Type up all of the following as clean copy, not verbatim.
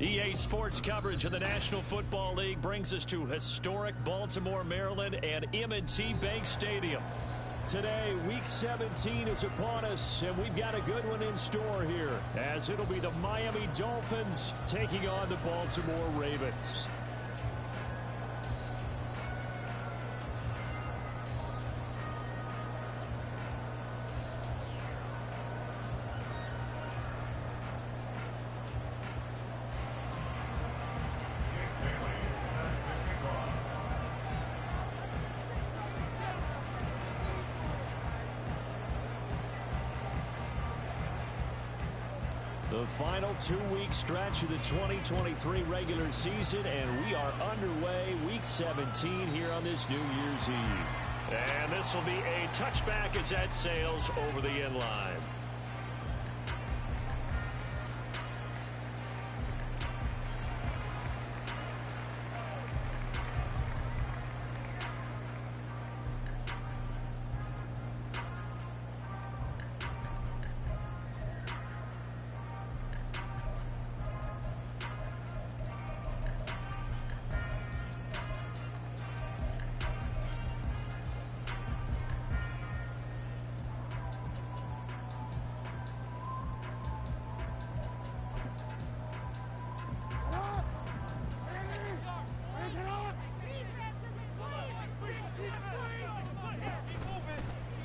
EA Sports coverage of the National Football League brings us to historic Baltimore, Maryland, and M&T Bank Stadium. Today, Week 17 is upon us, and we've got a good one in store here, as it'll be the Miami Dolphins taking on the Baltimore Ravens. The final two-week stretch of the 2023 regular season, and we are underway Week 17 here on this New Year's Eve. And this will be a touchback as that sails over the end line.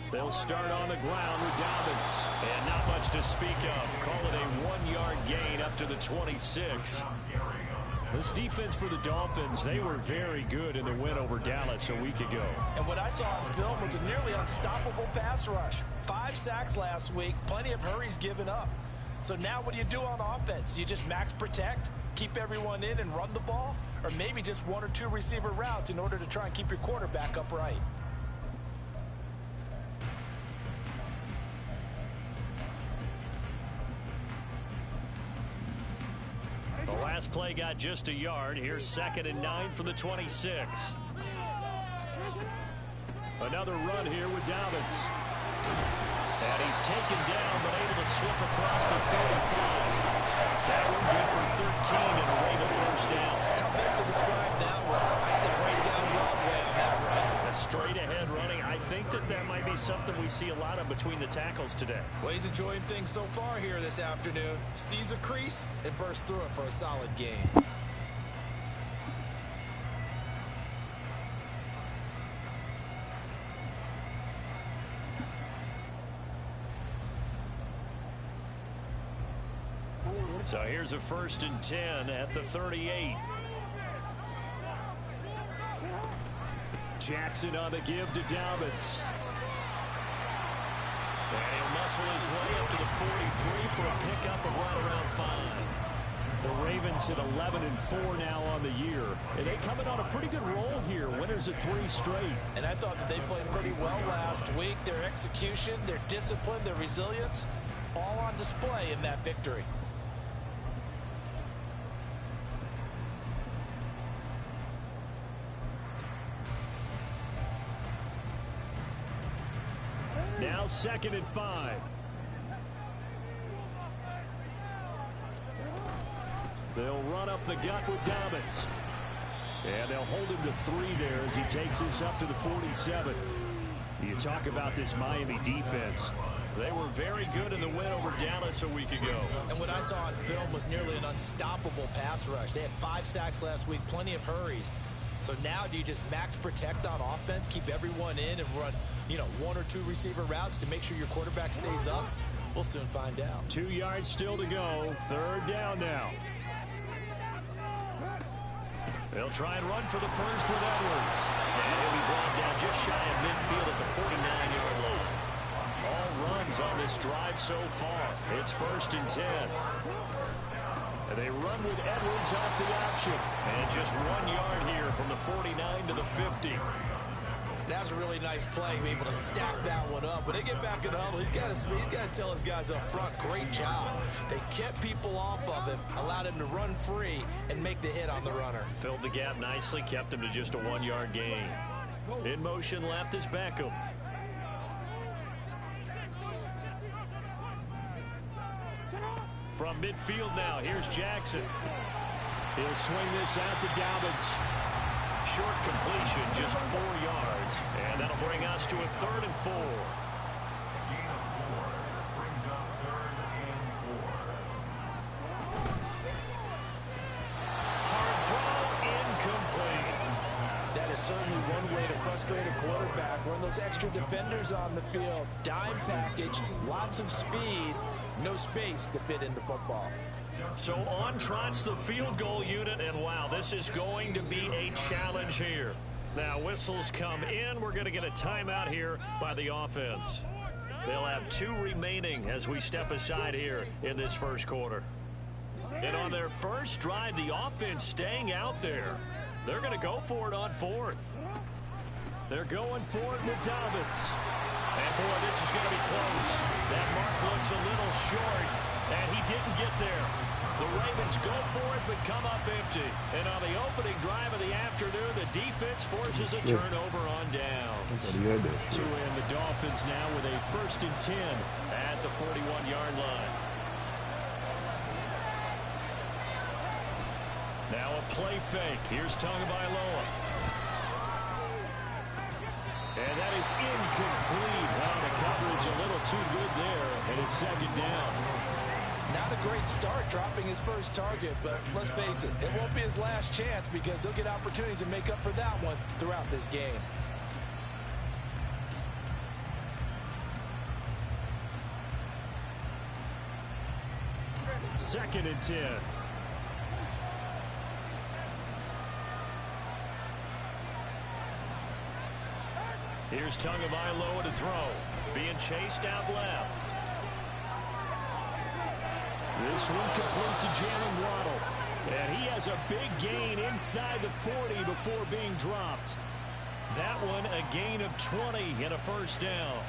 They'll start on the ground with Dobbins. And not much to speak of. Call it a 1-yard gain up to the 26. This defense for the Dolphins, they were very good in the win over Dallas a week ago. And what I saw on film was a nearly unstoppable pass rush. 5 sacks last week, plenty of hurries given up. So now what do you do on offense? You just max protect, keep everyone in and run the ball? Or maybe just 1 or 2 receiver routes in order to try and keep your quarterback upright? Last play got just a yard. Here's 2nd and 9 from the 26. Another run here with Dobbins. And he's taken down, but able to slip across the 35. That one good for 13 and a Raven first down. How best to describe that one? I'd say right down Broadway on that run. A straight ahead running. I think that might be something we see a lot of between the tackles today. Well, he's enjoying things so far here this afternoon. Sees a crease and bursts through it for a solid game. So here's a 1st and 10 at the 38. Jackson on the give to Dobbins. And he'll muscle his way up to the 43 for a pickup of right around 5. The Ravens at 11-4 now on the year. And they coming on a pretty good roll here. Winners of 3 straight. And I thought that they played pretty well last week. Their execution, their discipline, their resilience, all on display in that victory. Now 2nd and 5. They'll run up the gut with Dobbins. And they'll hold him to 3 there as he takes this up to the 47. You talk about this Miami defense. They were very good in the win over Dallas a week ago. And what I saw on film was nearly an unstoppable pass rush. They had 5 sacks last week, plenty of hurries. So now do you just max protect on offense, keep everyone in and run, 1 or 2 receiver routes to make sure your quarterback stays up? We'll soon find out. 2 yards still to go. 3rd down now. They'll try and run for the first with Edwards. And he'll be brought down just shy of midfield at the 49-yard line. All runs on this drive so far. It's 1st and 10. And they run with Edwards off the option. And just 1 yard here from the 49 to the 50. That was a really nice play, able to stack that one up. When they get back in the huddle, he's got to tell his guys up front, great job. They kept people off of him, allowed him to run free and make the hit on the runner. Filled the gap nicely, kept him to just a 1 yard gain. In motion left is Beckham. From midfield now, here's Jackson. He'll swing this out to Dobbins. Short completion, just 4 yards. And that'll bring us to a 3rd and 4. Hard throw, incomplete. That is certainly one way to frustrate a quarterback. Run those extra defenders on the field. Dime package, lots of speed, no space to fit into football. So on trots the field goal unit, and wow, this is going to be a challenge here. Now whistles come in. We're going to get a timeout here by the offense. They'll have 2 remaining as we step aside here in this first quarter. And on their first drive, the offense staying out there. They're going to go for it on 4th. They're going for it with Dobbins. And boy, this is going to be close. That mark looks a little short, and he didn't get there. The Ravens go for it, but come up empty. And on the opening drive of the afternoon, the defense forces a turnover on down. To end the Dolphins now with a 1st and 10 at the 41-yard line. Now a play fake. Here's Tagovailoa. And that is incomplete. Well, the coverage a little too good there, and it's 2nd down. Not a great start dropping his first target, but let's face it, it won't be his last chance because he'll get opportunities to make up for that one throughout this game. Second and 10. Here's Tagovailoa to throw. Being chased out left. This one complete to Jalen Waddle. And he has a big gain inside the 40 before being dropped. That one a gain of 20 and a 1st down.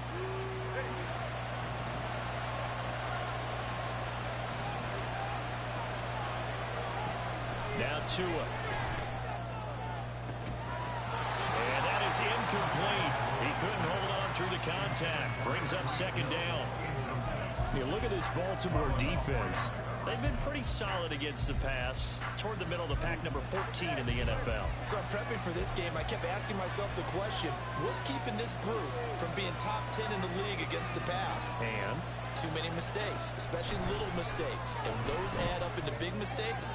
Now Tua. And that is incomplete. He couldn't hold on through the contact. Brings up 2nd down. You look at this Baltimore defense. They've been pretty solid against the pass. Toward the middle of the pack, number 14 in the NFL. So I'm prepping for this game. I kept asking myself the question, what's keeping this group from being top 10 in the league against the pass? And? Too many mistakes, especially little mistakes. And those add up into big mistakes.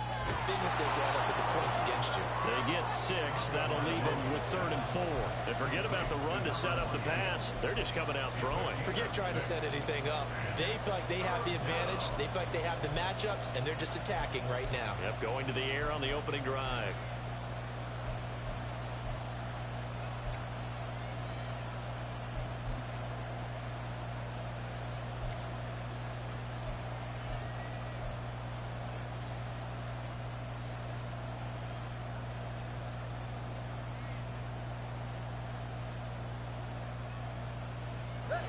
Big mistakes add up into points against you. They get 6. That'll leave them with 3rd and 4. And forget about the run to set up the pass. They're just coming out throwing. Forget trying to set anything up. They feel like they have the advantage. They feel like they have the matchups, and they're just attacking right now. Yep, going to the air on the opening drive.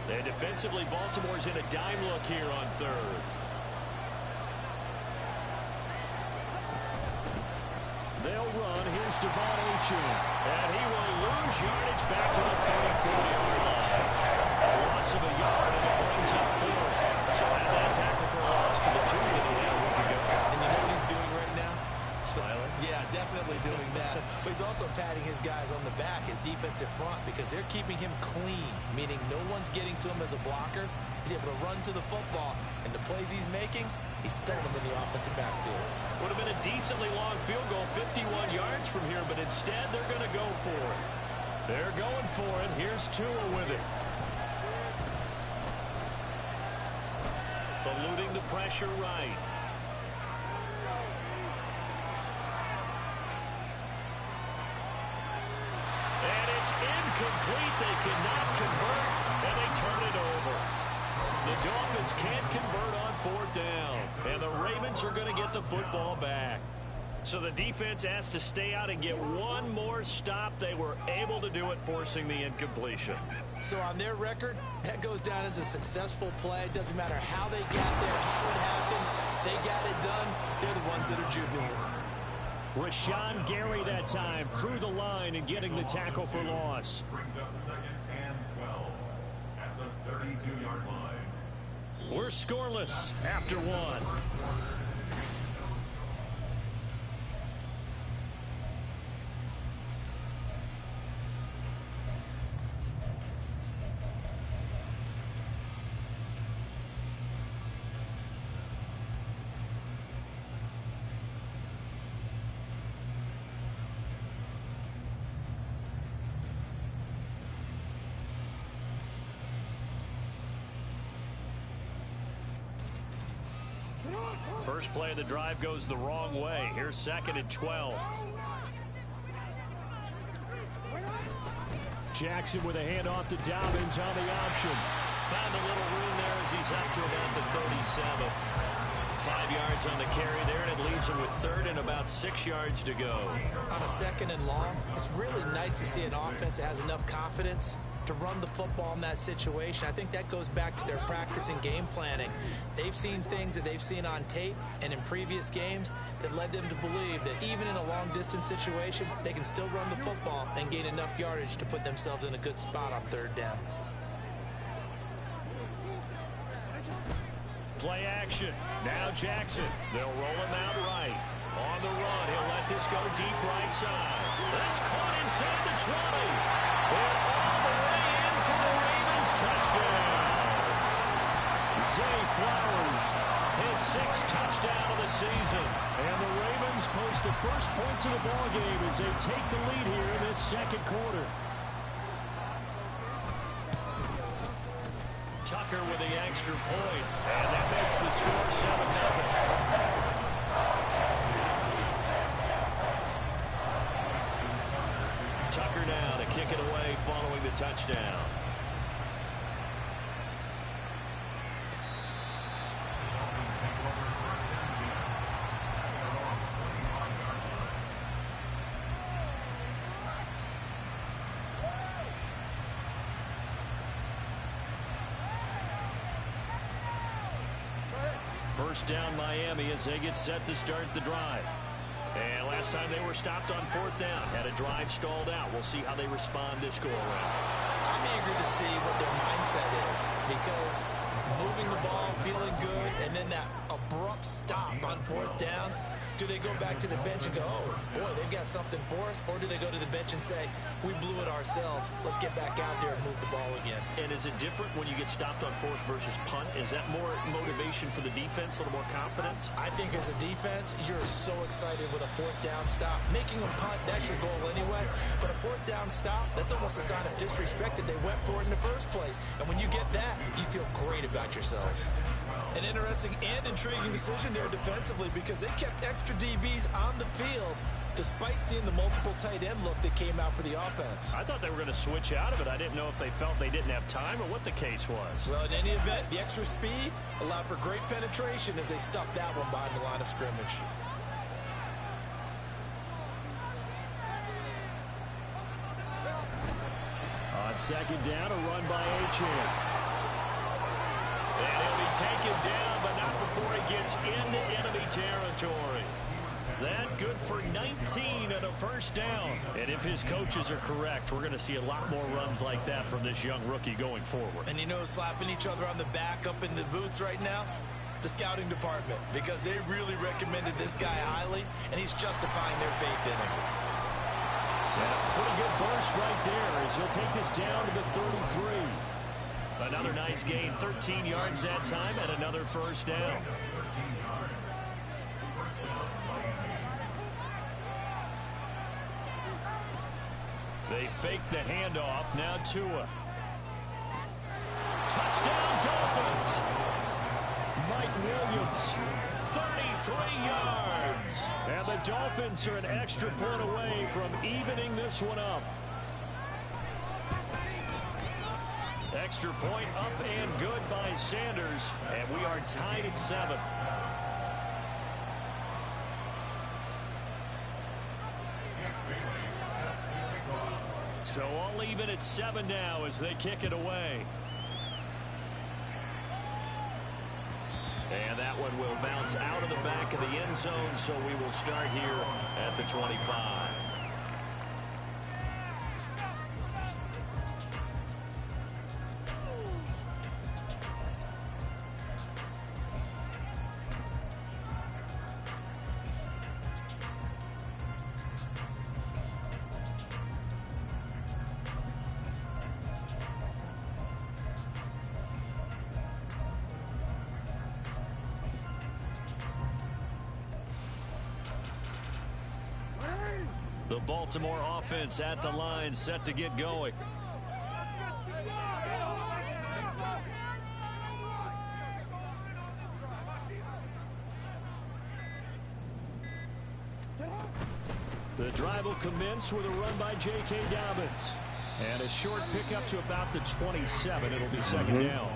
And defensively, Baltimore's in a dime look here on 3rd. They'll run. Here's Devon Achane. And he will lose yardage back to the 34-yard line. A loss of a yard, and it brings up 4th. So add that tackle for a loss to the 2 that he had a week ago. And you know what he's doing right now? Smiling? Yeah, definitely doing that. But he's also patting his guys on the back, his defensive front, because they're keeping him clean, meaning no one's getting to him as a blocker. He's able to run to the football, and the plays he's making, he's spilling them in the offensive backfield. Would have been a decently long field goal, 51 yards from here, but instead they're going to go for it. They're going for it. Here's Tua with it. Eluding the pressure right. And it's incomplete. They cannot convert, and they turn it over. The Dolphins can't convert on 4th down, and the Ravens are going to get the football back. So the defense has to stay out and get one more stop. They were able to do it, forcing the incompletion. So on their record, that goes down as a successful play. Doesn't matter how they got there, how it happened. They got it done. They're the ones that are jubilant. Rashawn Gary that time through the line and getting the tackle for loss. Brings up 2nd and 12 at the 32-yard line. We're scoreless after 1. First play of the drive goes the wrong way. Here's 2nd and 12. Jackson with a handoff to Dobbins on the option. Found a little room there as he's up to about the 37. 5 yards on the carry there, and it leaves him with 3rd and about 6 yards to go. On a 2nd and long, it's really nice to see an offense that has enough confidence to run the football in that situation. I think that goes back to their practice and game planning. They've seen things that they've seen on tape and in previous games that led them to believe that even in a long-distance situation, they can still run the football and gain enough yardage to put themselves in a good spot on 3rd down. Play action. Now Jackson. They'll roll him out right. On the run, he'll let this go deep right side. That's caught inside the 20. And all the way in for the Ravens touchdown. Zay Flowers, his 6th touchdown of the season. And the Ravens post the first points of the ballgame as they take the lead here in this 2nd quarter. Tucker with the extra point, and that makes the score 7-0. Tucker now to kick it away following the touchdown. First down Miami as they get set to start the drive. And last time they were stopped on 4th down, had a drive stalled out. We'll see how they respond this go around. I'm eager to see what their mindset is, because moving the ball, feeling good, and then that abrupt stop on 4th down, do they go back to the bench and go, oh, boy, they've got something for us? Or do they go to the bench and say, we blew it ourselves. Let's get back out there and move the ball again. And is it different when you get stopped on 4th versus punt? Is that more motivation for the defense, a little more confidence? I think as a defense, you're so excited with a 4th down stop. Making them punt, that's your goal anyway. But a 4th down stop, that's almost a sign of disrespect that they went for it in the first place. And when you get that, you feel great about yourselves. An interesting and intriguing decision there defensively, because they kept extra DBs on the field despite seeing the multiple tight end look that came out for the offense. I thought they were going to switch out of it. I didn't know if they felt they didn't have time or what the case was. Well, in any event, the extra speed allowed for great penetration as they stuffed that one behind the line of scrimmage. On 2nd down, a run by Achane. And he'll be taken down, but not before he gets into enemy territory. That good for 19 and a first down. And if his coaches are correct, we're going to see a lot more runs like that from this young rookie going forward. And you know, slapping each other on the back up in the boots right now? The scouting department, because they really recommended this guy highly, and he's justifying their faith in him. And a pretty good burst right there as he'll take this down to the 33. Another nice gain, 13 yards that time, and another first down. They fake the handoff. Now Tua. Touchdown, Dolphins. Mike Williams. 33 yards. And the Dolphins are an extra point away from evening this one up. Extra point up and good by Sanders. And we are tied at 7. So all even at 7 now as they kick it away. And that one will bounce out of the back of the end zone, so we will start here at the 25. The Baltimore offense at the line, set to get going. The drive will commence with a run by J.K. Dobbins. And a short pickup to about the 27. It'll be second down.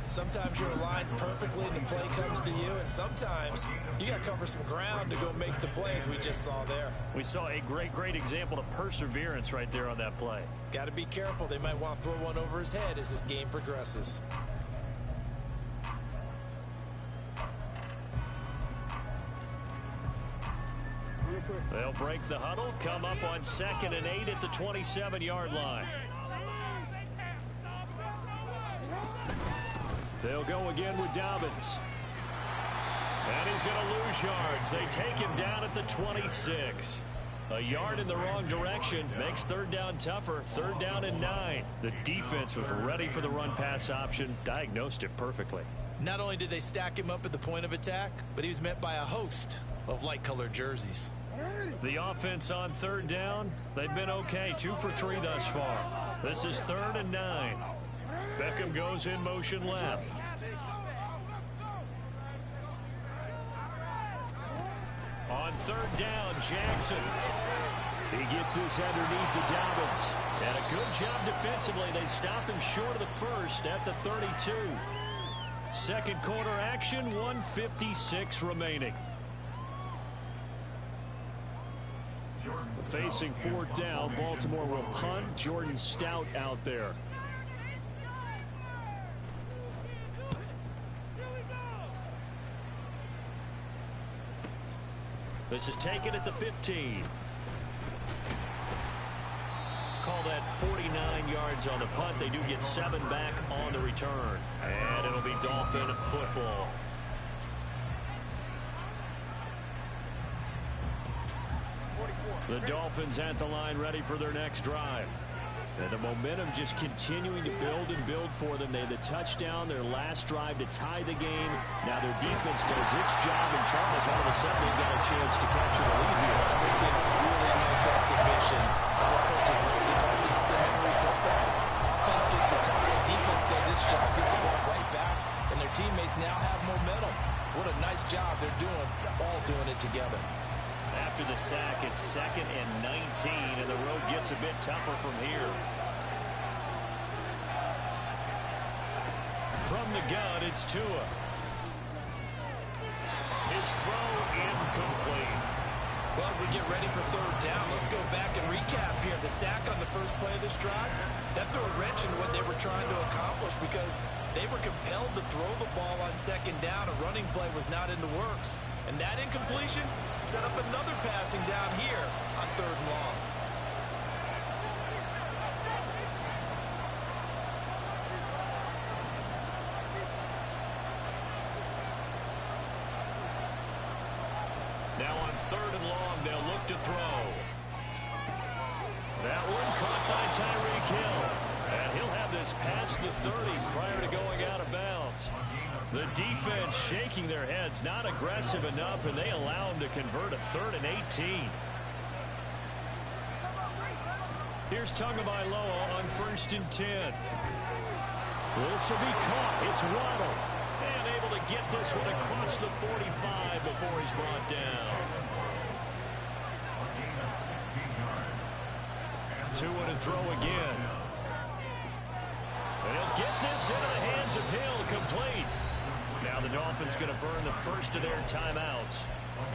Sometimes you're aligned perfectly and the play comes to you, and sometimes you got to cover some ground to go make the plays we just saw there. We saw a great example of perseverance right there on that play. Got to be careful. They might want to throw one over his head as this game progresses. They'll break the huddle, come up on 2nd and 8 at the 27-yard line. They'll go again with Dobbins. And he's going to lose yards. They take him down at the 26. A yard in the wrong direction makes third down tougher. Third down and 9. The defense was ready for the run-pass option, diagnosed it perfectly. Not only did they stack him up at the point of attack, but he was met by a host of light-colored jerseys. The offense on third down, they've been okay. 2 for 3 thus far. This is 3rd and 9. Beckham goes in motion left. On third down, Jackson. He gets this underneath to Dobbins. And a good job defensively. They stop him short of the first at the 32. Second quarter action, 1:56 remaining. Facing fourth down, Baltimore will punt. Jordan Stout out there. This is taken at the 15. Call that 49 yards on the punt. They do get 7 back on the return. And it'll be Dolphin football. The Dolphins at the line, ready for their next drive. And the momentum just continuing to build and build for them. They had the touchdown, their last drive to tie the game. Now their defense does its job, and Charles all of a sudden got a chance to capture the lead here. We're seeing a really nice exhibition of what coaches like to call complementary football. Offense gets a tie, defense does its job, gets the ball right back, and their teammates now have momentum. What a nice job they're doing, all doing it together. After the sack, it's 2nd and 19, and the road gets a bit tougher from here. From the gun, it's Tua. His throw incomplete. Well, as we get ready for third down, let's go back and recap here. The sack on the first play of this drive, that threw a wrench into what they were trying to accomplish because they were compelled to throw the ball on second down. A running play was not in the works. And that incompletion set up another passing down here on third and long. Now on third and long, they'll look to throw. That one caught by Tyreek Hill. And he'll have this past the 30 prior to going out of bounds. The defense shaking their heads, not aggressive enough, and they allow him to convert a 3rd and 18. Here's Tagovailoa on 1st and 10. This will be caught. It's Waddle. And able to get this one across the 45 before he's brought down. 2 and a throw again. And he'll get this into the hands of Hill, complete. Now the Dolphins going to burn the first of their timeouts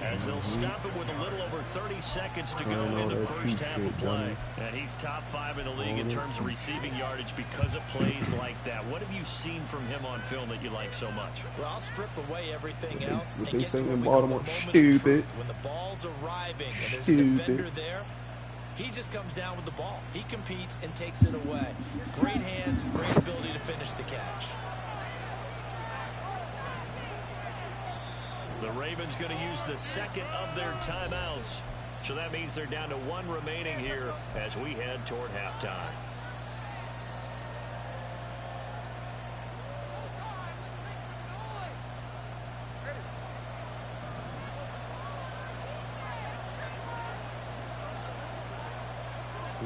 as they'll stop it with a little over 30 seconds to go in the first half of play. And he's top 5 in the league in terms of receiving yardage because of plays like that. What have you seen from him on film that you like so much? Well, I'll strip away everything else and What get they to say what in we call the Baltimore, moment of stupid. truth. When the ball's arriving and there's a defender there, he just comes down with the ball. He competes and takes it away. Great hands, great ability to finish the catch. The Ravens going to use the second of their timeouts. So that means they're down to 1 remaining here as we head toward halftime.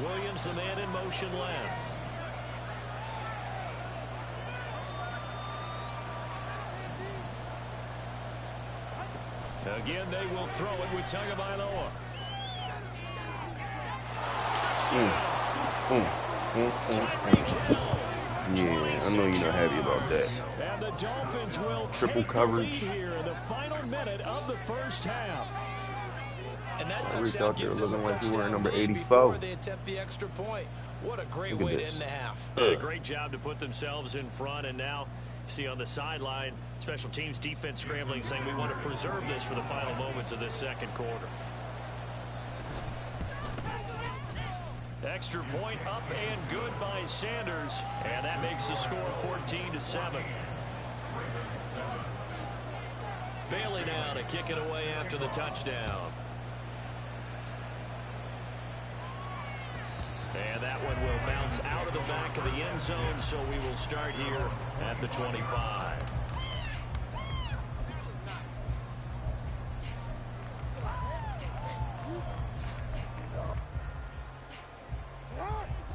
Williams, the man in motion left. Again, they will throw it with Tagovailoa. Yeah, I know you're not happy about that. And the Dolphins will triple coverage here in the final minute of the first half. And that touchdown gives them a looking like he wearing number 84. Before they attempt the extra point. What a great way to end the half. Great job to put themselves in front, and now see on the sideline, special teams defense scrambling, saying we want to preserve this for the final moments of this second quarter. Extra point up and good by Sanders, and that makes the score 14-7. Bailey now to kick it away after the touchdown. And that one will bounce out of the back of the end zone, so we will start here at the 25.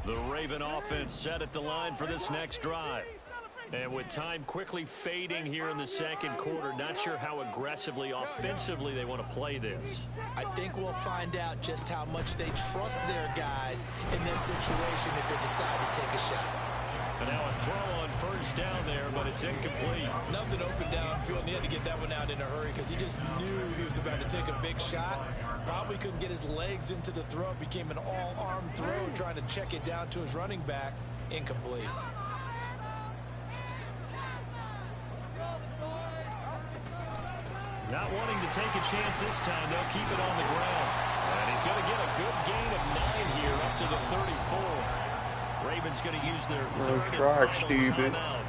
The Raven offense set at the line for this next drive. And with time quickly fading here in the second quarter, not sure how aggressively, offensively they want to play this. I think we'll find out just how much they trust their guys in this situation if they decide to take a shot. And now a throw on first down there, but it's incomplete. Nothing open downfield, and he had to get that one out in a hurry because he just knew he was about to take a big shot. Probably couldn't get his legs into the throw. It became an all-arm throw, trying to check it down to his running back. Incomplete. Not wanting to take a chance this time, they'll keep it on the ground. And he's going to get a good gain of 9 here up to the 34. Ravens going to use their third and final timeout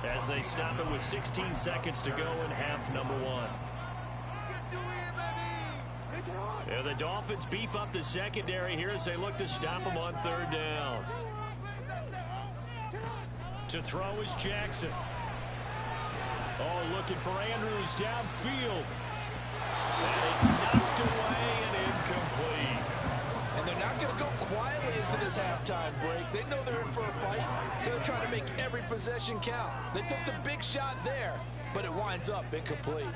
as they stop it with 16 seconds to go in half number 1. Yeah, the Dolphins beef up the secondary here as they look to stop them on third down. To throw is Jackson. Oh, looking for Andrews downfield. And it's knocked away and incomplete. And they're not going to go quietly into this halftime break. They know they're in for a fight, so they're trying to make every possession count. They took the big shot there, but it winds up incomplete.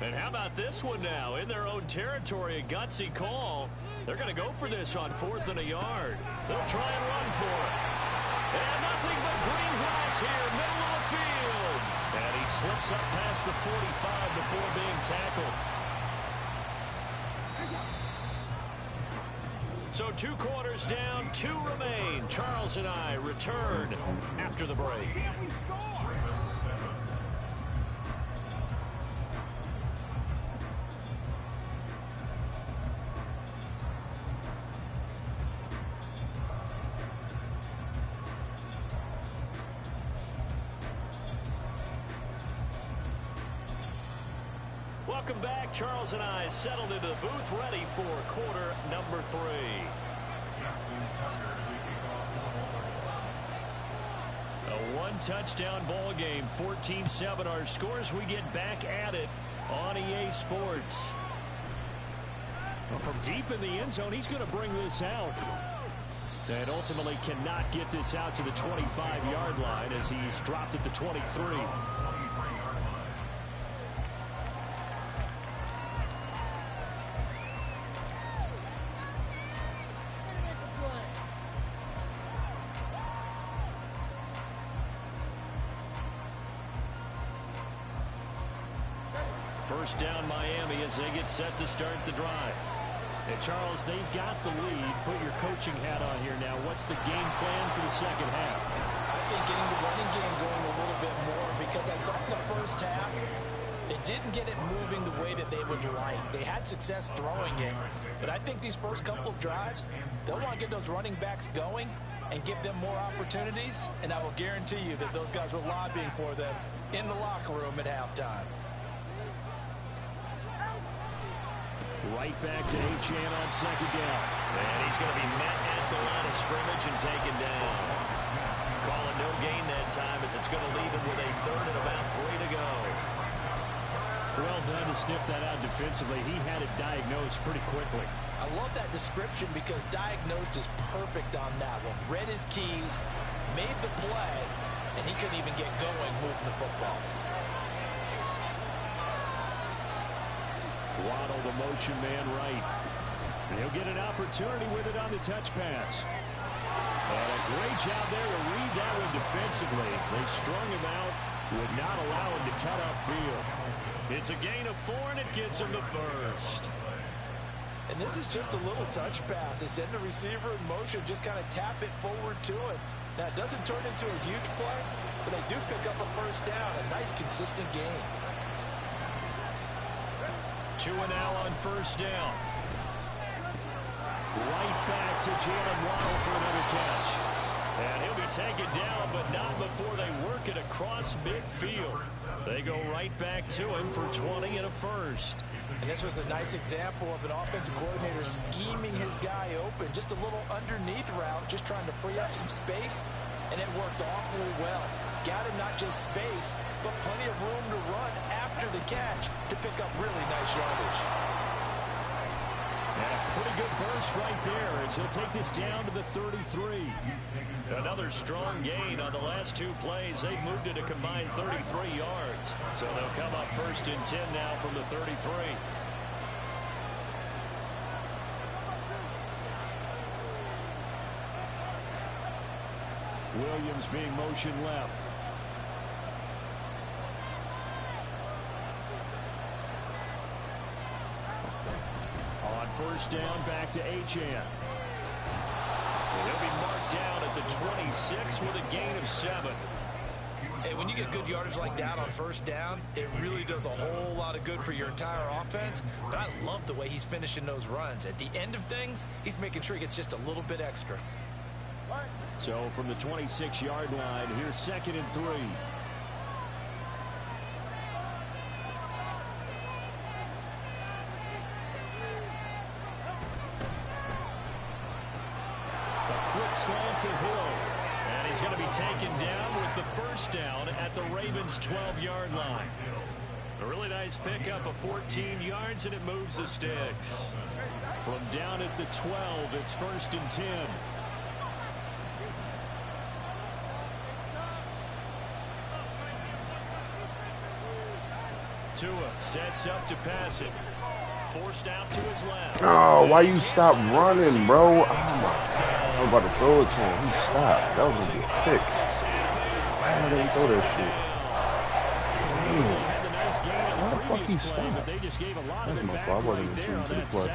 And how about this one now? In their own territory, a gutsy call. They're going to go for this on 4th and a yard. They'll try and run for it. And nothing but green grass here, middle of the field. And he slips up past the 45 before being tackled. So 2 quarters down, 2 remain. Charles and I return after the break. Welcome back. Charles and I settled into the booth, ready for quarter number 3. A 1-touchdown ball game, 14-7 our scores. We get back at it on EA Sports. Well, from deep in the end zone, he's going to bring this out. And ultimately cannot get this out to the 25-yard line as he's dropped at the 23. First down Miami as they get set to start the drive. And Charles, they've got the lead. Put your coaching hat on here now. What's the game plan for the second half? I think getting the running game going a little bit more, because I thought in the first half it didn't get it moving the way that they would like. They had success throwing it, but I think these first couple of drives, they'll want to get those running backs going and give them more opportunities, and I will guarantee you that those guys were lobbying for them in the locker room at halftime. Right back to Achane on second down. And he's going to be met at the line of scrimmage and taken down. Calling no gain that time as it's going to leave him with a 3rd and about 3 to go. Well done to sniff that out defensively. He had it diagnosed pretty quickly. I love that description because diagnosed is perfect on that one. Read his keys, made the play, and he couldn't even get going moving the football. Waddle, the motion man right. And he'll get an opportunity with it on the touch pass. And a great job there to read that one defensively. They strung him out, would not allow him to cut upfield. It's a gain of 4, and it gets him the first. And this is just a little touch pass. They send the receiver in motion, just kind of tap it forward to him. Now, it doesn't turn into a huge play, but they do pick up a first down. A nice, consistent gain. 2 and now on first down. Right back to Jalen Waddle for another catch. And he'll be taken down, but not before they work it across midfield. They go right back to him for 20 and a first. And this was a nice example of an offensive coordinator scheming his guy open. Just a little underneath route, just trying to free up some space, and it worked awfully well. Got him not just space, but plenty of room to run after the catch to pick up really nice yardage. And a pretty good burst right there as he'll take this down to the 33. Another strong gain on the last 2 plays. They've moved it a combined 33 yards. So they'll come up first and 10 now from the 33. Williams being motion left. On first down, back to Achane. He'll be marked down at the 26 with a gain of 7. Hey, when you get good yardage like that on first down, it really does a whole lot of good for your entire offense. But I love the way he's finishing those runs. At the end of things, he's making sure he gets just a little bit extra. So from the 26-yard line, here's 2nd and 3. Slant to Hill, and he's going to be taken down with the first down at the Ravens' 12-yard line. A really nice pickup of 14 yards, and it moves the sticks. From down at the 12, it's 1st and 10. Tua sets up to pass it. Forced out to his left. Oh, why you stop running, bro? Oh, my God. I was about to throw it to him. He stopped. That was going to be a pick. Why didn't throw that shit? Damn. Why the fuck he stopped? That's my fault. I wasn't attuned to the play.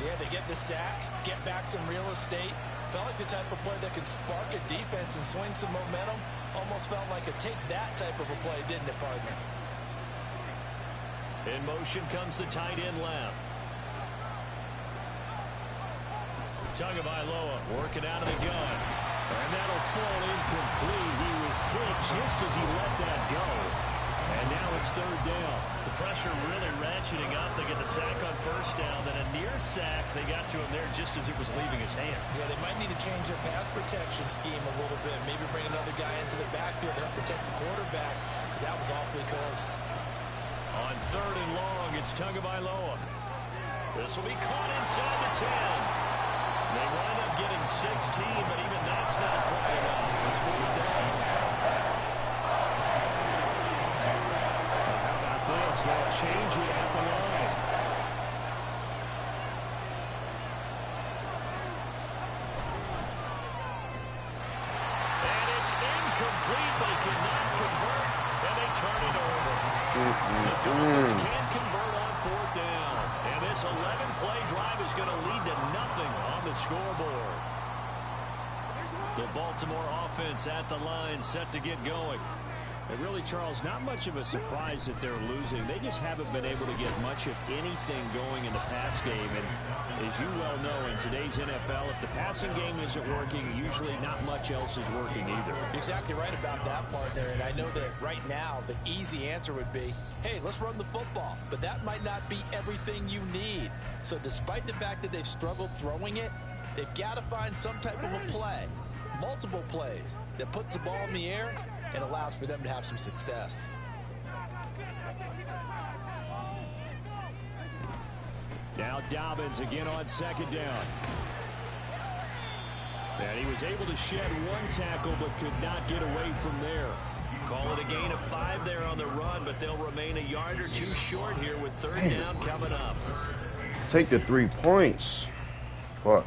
Yeah, they get the sack, get back some real estate. Felt like the type of play that can spark a defense and swing some momentum. Almost felt like a take that type of a play, didn't it, partner? In motion comes the tight end left. Tagovailoa working out of the gun. And that'll fall incomplete. He was hit just as he let that go. And now it's 3rd down. The pressure really ratcheting up. They get the sack on first down. Then a near sack. They got to him there just as it was leaving his hand. Yeah, they might need to change their pass protection scheme a little bit. Maybe bring another guy into the backfield to help protect the quarterback, because that was awfully close. On 3rd and long, it's Tagovailoa. This will be caught inside the 10. They wind up getting 16, but even that's not quite enough. It's 4th down. How about this? They'll change it at the line. And it's incomplete. They cannot convert, and they turn it over. The Dolphins can't convert on 4th down. And this 11-play drive is going to lead to nothing on the scoreboard. The Baltimore offense at the line, set to get going. And really, Charles, not much of a surprise that they're losing. They just haven't been able to get much of anything going in the pass game. And as you well know, in today's NFL, if the passing game isn't working, usually not much else is working either. You're exactly right about that, partner. And I know that right now, the easy answer would be, hey, let's run the football. But that might not be everything you need. So despite the fact that they've struggled throwing it, they've got to find some type of a play, multiple plays, that puts the ball in the air and allows for them to have some success. Now Dobbins again on second down. And he was able to shed one tackle but could not get away from there. Call it a gain of 5 there on the run, but they'll remain a yard or two short here with third down coming up. Take the 3 points. Fuck.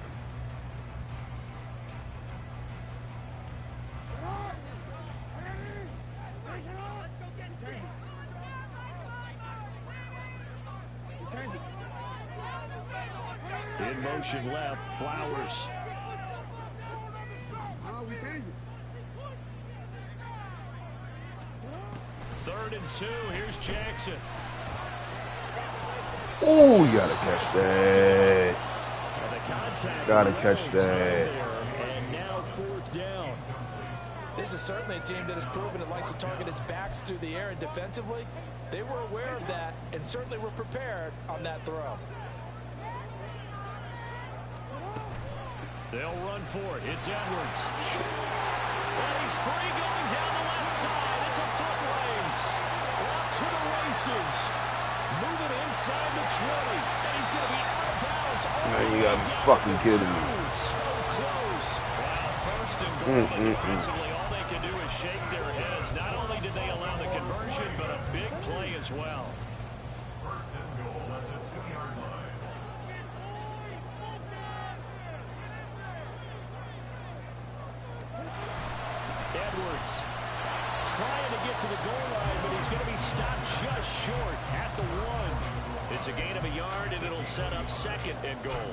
In motion left, Flowers. Third and 2, here's Jackson. Oh, you gotta catch that. Gotta catch that. And now fourth down. This is certainly a team that has proven it likes to target its backs through the air, and defensively, they were aware of that and certainly were prepared on that throw. They'll run for it. It's Edwards. And he's free going down the left side. It's a foot race. Off to the races. Moving inside the 20. And he's going to be out of bounds. Man, you gotta be fucking kidding me. So close. Well, first and goal, but defensively, all they can do is shake their heads. Not only did they allow the conversion, but a big play as well. First and goal at the 2-yard line. Edwards trying to get to the goal line, but he's going to be stopped just short at the 1. It's a gain of a yard, and it'll set up second and goal.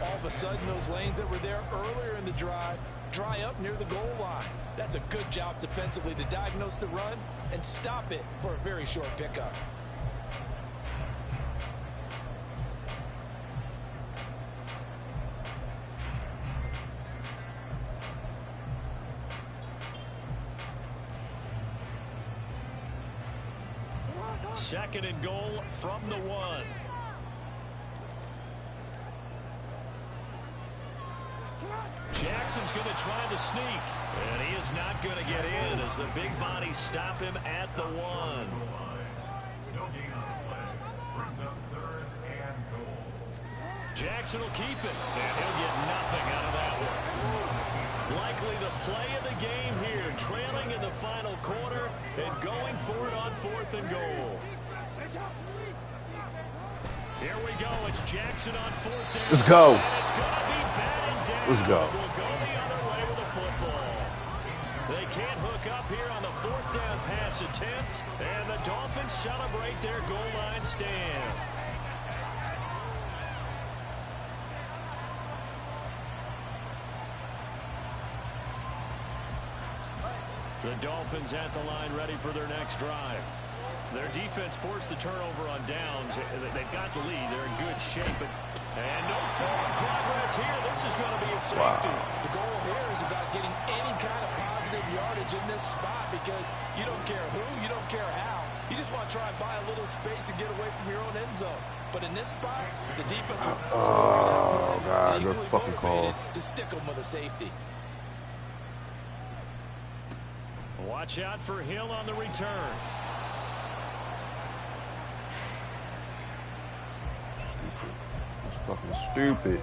All of a sudden, those lanes that were there earlier in the drive dry up near the goal line. That's a good job defensively to diagnose the run and stop it for a very short pickup. Second and goal from the 1. Jackson's going to try the sneak. And he is not going to get in as the big bodies stop him at the 1. No gain on the play. Brings up third and goal. Jackson will keep it, and he'll get nothing out of that one. Likely the play of the game here, trailing in the final quarter and going for it on 4th and goal. Here we go. It's Jackson on 4th down. Let's go. And it's going to be batted down. Let's go. We'll go the other way with the football. They can't hook up here on the 4th down pass attempt, and the Dolphins celebrate their goal line stand. The Dolphins at the line ready for their next drive. Their defense forced the turnover on downs. They've got the lead. They're in good shape. And no forward progress here. This is going to be a safety. The goal here is about getting any kind of positive yardage in this spot because you don't care who, you don't care how. You just want to try and buy a little space and get away from your own end zone. But in this spot, the defense is Oh, God, good fucking call. to stick them with a safety. Watch out for Hill on the return. Stupid. It's fucking stupid.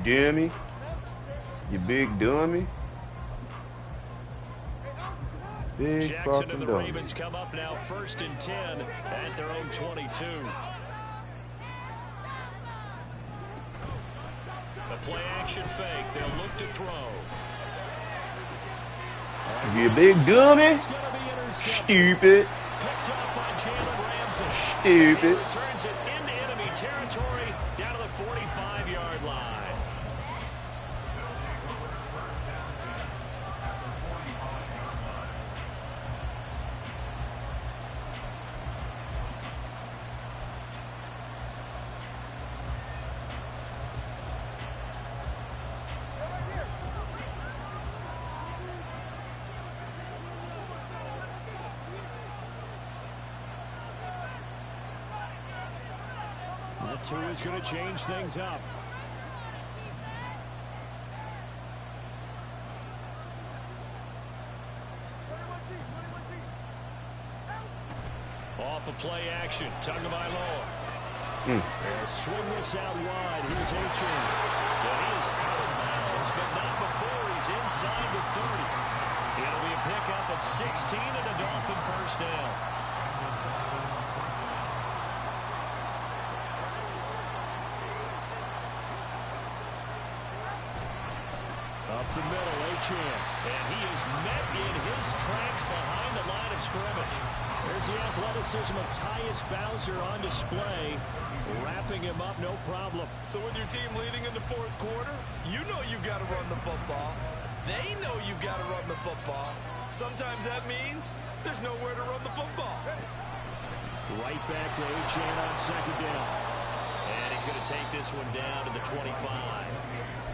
Dummy. You big dummy. Big Jackson fucking and the dummy. Ravens come up now 1st and 10 at their own 22. The play action fake. They'll look to throw. You big dummy. It's going to be intercepted. Stupid. Picked up by Jalen Ramsey. Stupid. Returns it into enemy territory down to the 45-yard line. That two is going to change things up. Off of play action. Tagovailoa. They'll swing this out wide. Here's Achan. He is out of bounds, but not before he's inside the 30. It'll be a pickup of 16 and a Dolphin first down. Up the middle, Achan. And he is met in his tracks behind the line of scrimmage. There's the athleticism of Tyus Bowser on display. Wrapping him up, no problem. So with your team leading in the fourth quarter, you know you've got to run the football. They know you've got to run the football. Sometimes that means there's nowhere to run the football. Right back to Achan on second down. And he's going to take this one down to the 25.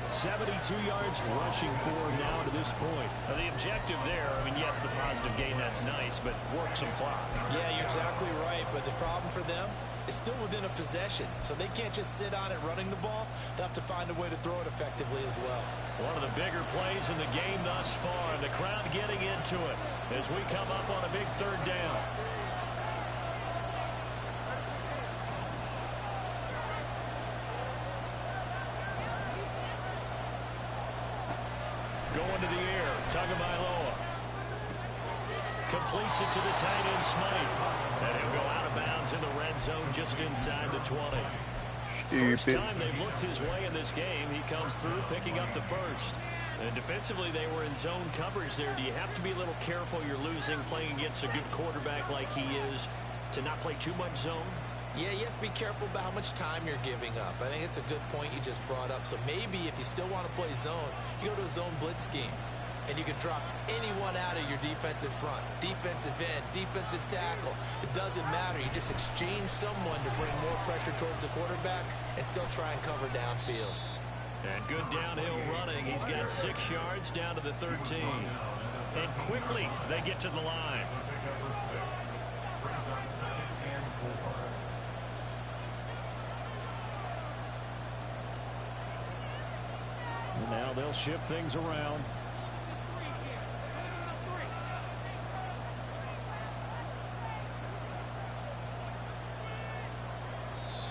72 yards rushing for him now to this point. Now the objective there, I mean, yes, the positive gain, that's nice, but work some clock. Yeah, you're exactly right, but the problem for them is still within a possession, so they can't just sit on it running the ball. They'll have to find a way to throw it effectively as well. One of the bigger plays in the game thus far, and the crowd getting into it as we come up on a big third down. Going to the air, Tagovailoa. Completes it to the tight end, Smythe. And he'll go out of bounds in the red zone just inside the 20. First time they've looked his way in this game, he comes through picking up the first. And defensively, they were in zone coverage there. Do you have to be a little careful? You're losing playing against a good quarterback like he is to not play too much zone? Yeah, you have to be careful about how much time you're giving up. I think it's a good point you just brought up. So maybe if you still want to play zone, you go to a zone blitz scheme. And you can drop anyone out of your defensive front. Defensive end, defensive tackle. It doesn't matter. You just exchange someone to bring more pressure towards the quarterback and still try and cover downfield. And good downhill running. He's got 6 yards down to the 13. And quickly they get to the line. And now they'll shift things around.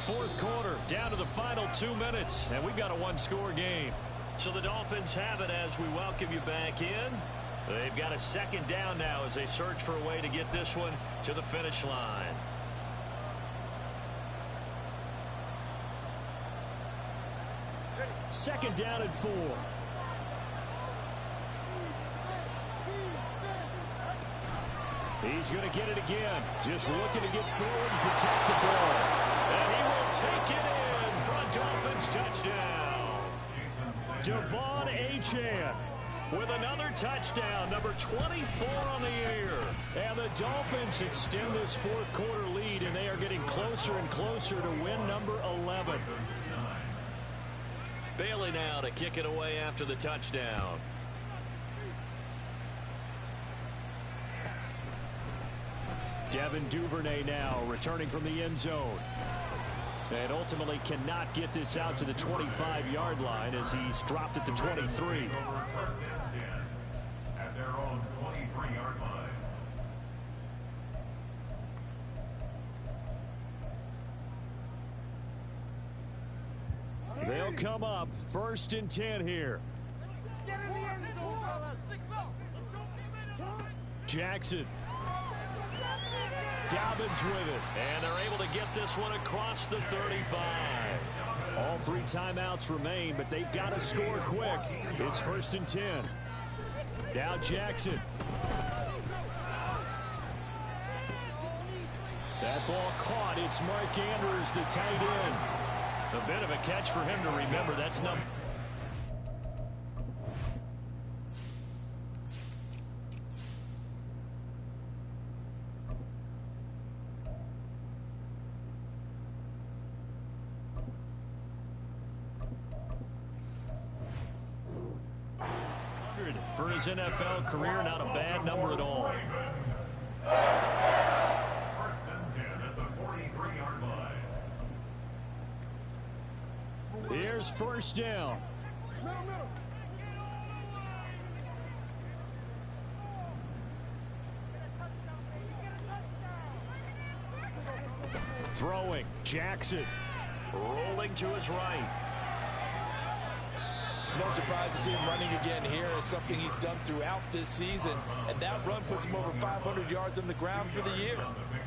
Fourth quarter, down to the final 2 minutes, and we've got a one-score game. So the Dolphins have it as we welcome you back in. They've got a second down now as they search for a way to get this one to the finish line. Second down and 4. He's going to get it again. Just looking to get forward and protect the ball. And he will take it in for a Dolphins touchdown. Devon Achan with another touchdown, number 24 on the year. And the Dolphins extend this fourth quarter lead, and they are getting closer and closer to win number 11. Bailey now to kick it away after the touchdown. Devin Duvernay now returning from the end zone. And ultimately cannot get this out to the 25-yard line as he's dropped at the 23. First and 10 at their own 23-yard line. They'll come up first and 10 here. Jackson. Dobbins with it. And they're able to get this one across the 35. All 3 timeouts remain, but they've got to score quick. It's first and 10. Now Jackson. That ball caught. It's Mark Andrews, the tight end. A bit of a catch for him to remember. That's number. For his NFL career, not a bad number at all. First and 10 at the 43-yard line. Here's first down. Throwing, Jackson. rolling to his right. No surprise to see him running again here. It's something he's done throughout this season. And that run puts him over 500 yards on the ground for the year.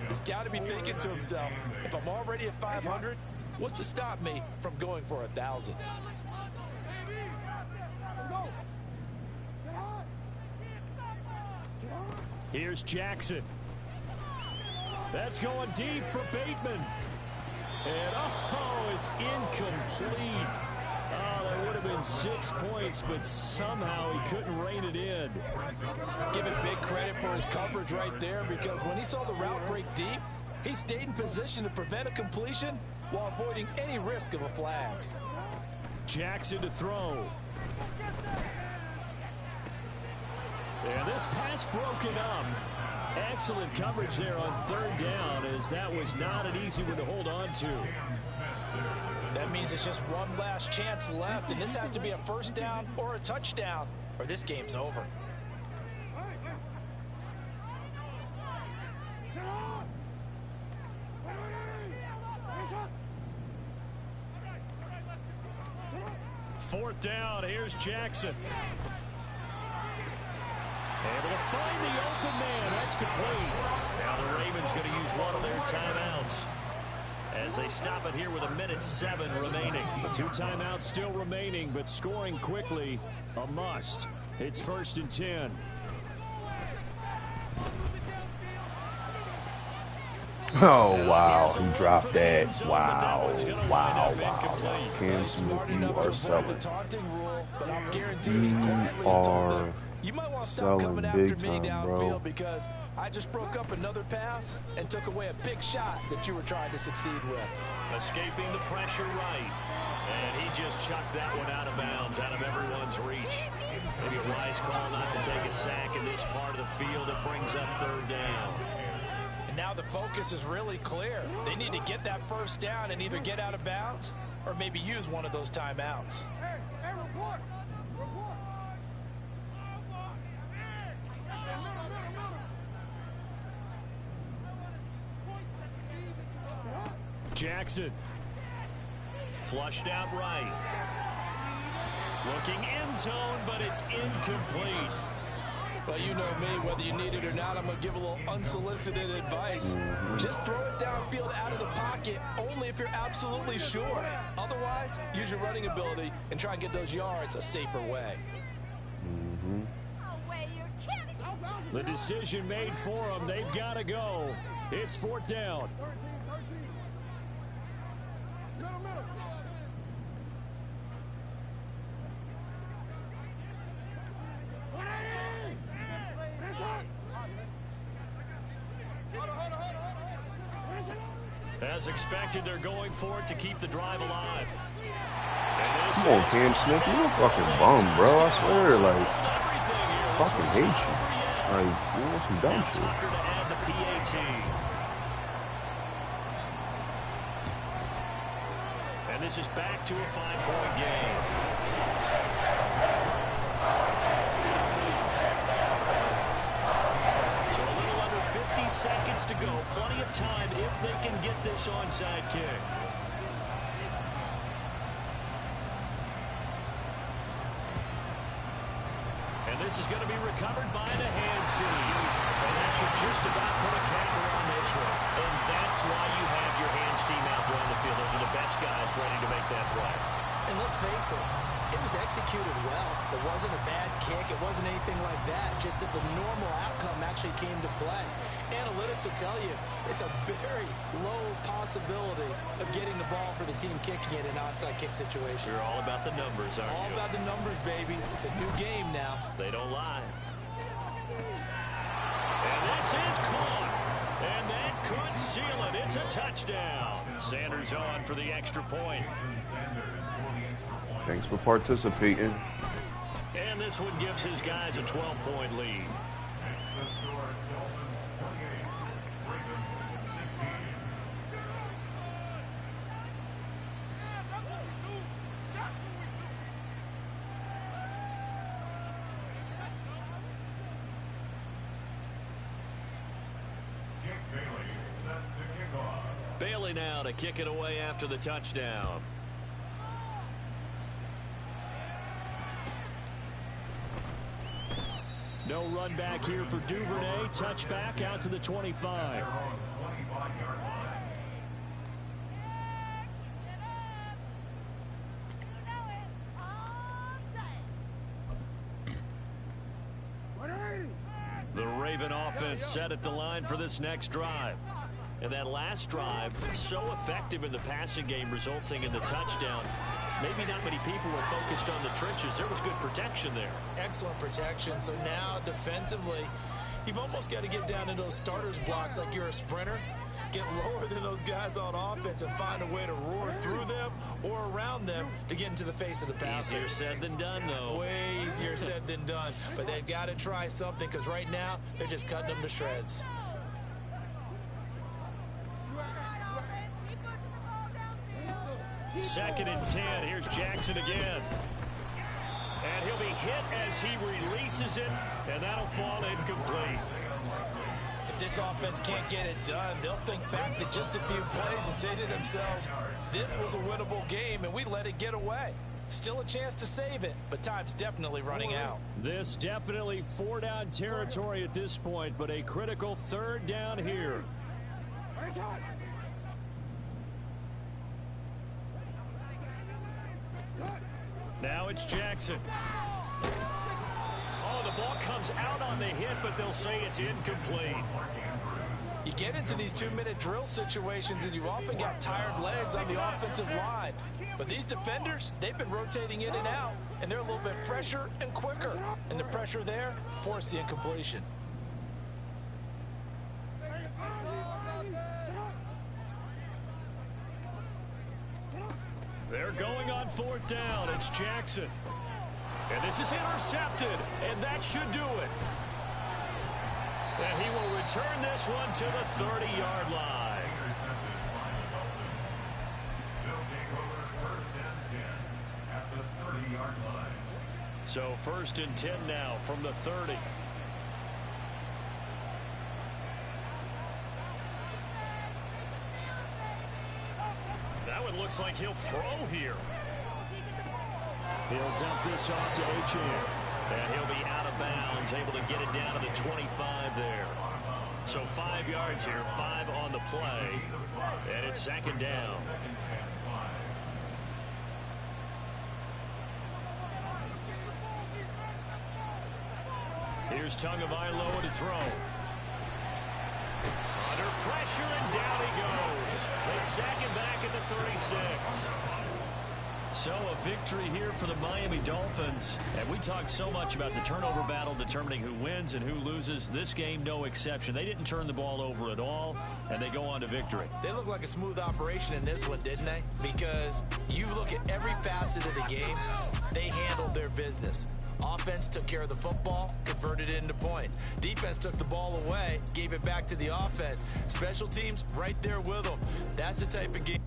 He's got to be thinking to himself, if I'm already at 500, what's to stop me from going for 1,000? Here's Jackson. That's going deep for Bateman. And, oh, it's incomplete. Oh, that would have been 6 points, but somehow he couldn't rein it in. Give him big credit for his coverage right there, because when he saw the route break deep, he stayed in position to prevent a completion while avoiding any risk of a flag. Jackson to throw. And this pass broken up. Excellent coverage there on third down, as that was not an easy one to hold on to. That means it's just one last chance left, and this has to be a first down or a touchdown, or this game's over. Fourth down, here's Jackson. Able to find the open man. That's complete. Now the Ravens going to use one of their timeouts as they stop it here with 1:07 remaining. The 2 timeouts still remaining, but scoring quickly a must. It's 1st and 10. Oh, wow. He dropped that. Wow. Wow. Wow. Cam Smith, you are selling. You are You might want to stop coming selling after big me time, downfield, bro. because I just broke up another pass and took away a big shot that you were trying to succeed with. Escaping the pressure right. And he just chucked that one out of bounds, out of everyone's reach. Maybe a wise call not to take a sack in this part of the field. It brings up third down. And now the focus is really clear. They need to get that first down and either get out of bounds or maybe use one of those timeouts. Jackson. Flushed out right. Looking end zone, but it's incomplete. Well, you know me, whether you need it or not, I'm going to give a little unsolicited advice. Just throw it downfield out of the pocket, only if you're absolutely sure. Otherwise, use your running ability and try and get those yards a safer way. The decision made for them. They've got to go. It's 4th down. As expected, they're going for it to keep the drive alive. Come on, Cam Smith. You a fucking bum, bro. I swear, like, fucking hate you. Like, you know, some dumb shit. Tucker to add the PAT. And this is back to a 5-point game. So a little under 50 seconds to go. Plenty of time if they can get this onside kick. And this is going to be recovered by the hands team. And that should just about put a capper on this one. And that's why you have your hands team out there on the field. Those are the best guys ready to make that play. And let's face it, it was executed well. It wasn't a bad kick. It wasn't anything like that. Just that the normal outcome actually came to play. Analytics will tell you it's a very low possibility of getting the ball for the team kicking it in an onside kick situation. You're all about the numbers, aren't you? All about the numbers, baby. It's a new game now. They don't lie. And this is caught. And that could seal it. It's a touchdown. Sanders on for the extra point. Thanks for participating. And this one gives his guys a 12-point lead. Bailey now to kick it away after the touchdown. No run back here for Duvernay. Touchback out to the 25. The Raven offense set at the line for this next drive. And that last drive, so effective in the passing game, resulting in the touchdown. Maybe not many people were focused on the trenches. There was good protection there. Excellent protection. So now defensively, you've almost got to get down into those starters blocks like you're a sprinter. Get lower than those guys on offense and find a way to roar through them or around them to get into the face of the passer. Easier said than done, though. Way easier said than done. But they've got to try something because right now they're just cutting them to shreds. Second and 10. Here's Jackson again. And he'll be hit as he releases it, and that'll fall incomplete. If this offense can't get it done, they'll think back to just a few plays and say to themselves, this was a winnable game, and we let it get away. Still a chance to save it, but time's definitely running out. This definitely 4-down territory at this point, but a critical 3rd down here. Now it's Jackson. Oh, the ball comes out on the hit, but they'll say it's incomplete. You get into these 2-minute drill situations, and you often got tired legs on the offensive line. But these defenders, they've been rotating in and out, and they're a little bit fresher and quicker. And the pressure there forced the incompletion. They're going on 4th down. It's Jackson. And this is intercepted, and that should do it. And he will return this one to the 30-yard line. They'll take over 1st and 10 at the 30-yard line. So 1st and 10 now from the 30. That one looks like he'll throw here. He'll dump this off to Achane. And he'll be out of bounds, able to get it down to the 25 there. So 5 yards here, 5 on the play. And it's 2nd down. Here's Tagovailoa to throw. Under pressure, and down he goes. They sack him back at the 36. So a victory here for the Miami Dolphins. And we talked so much about the turnover battle determining who wins and who loses. This game, no exception. They didn't turn the ball over at all, and they go on to victory. They look like a smooth operation in this one, didn't they? Because you look at every facet of the game, they handled their business. Offense took care of the football, converted it into points. Defense took the ball away, gave it back to the offense. Special teams right there with them. That's the type of game.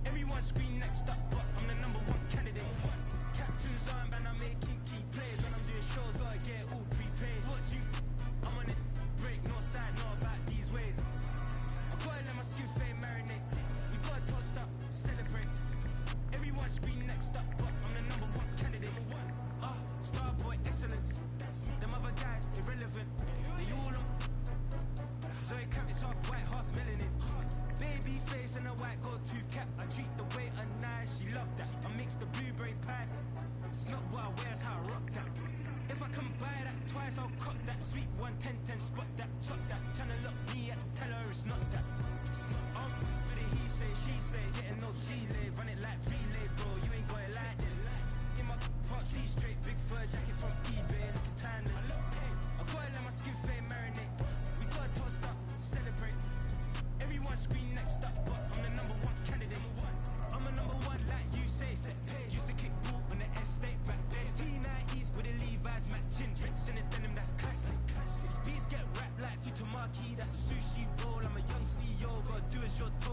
Everyone's scream next up, but I'm the #1 candidate. Captain's armband, I'm making key plays. chasing the whack.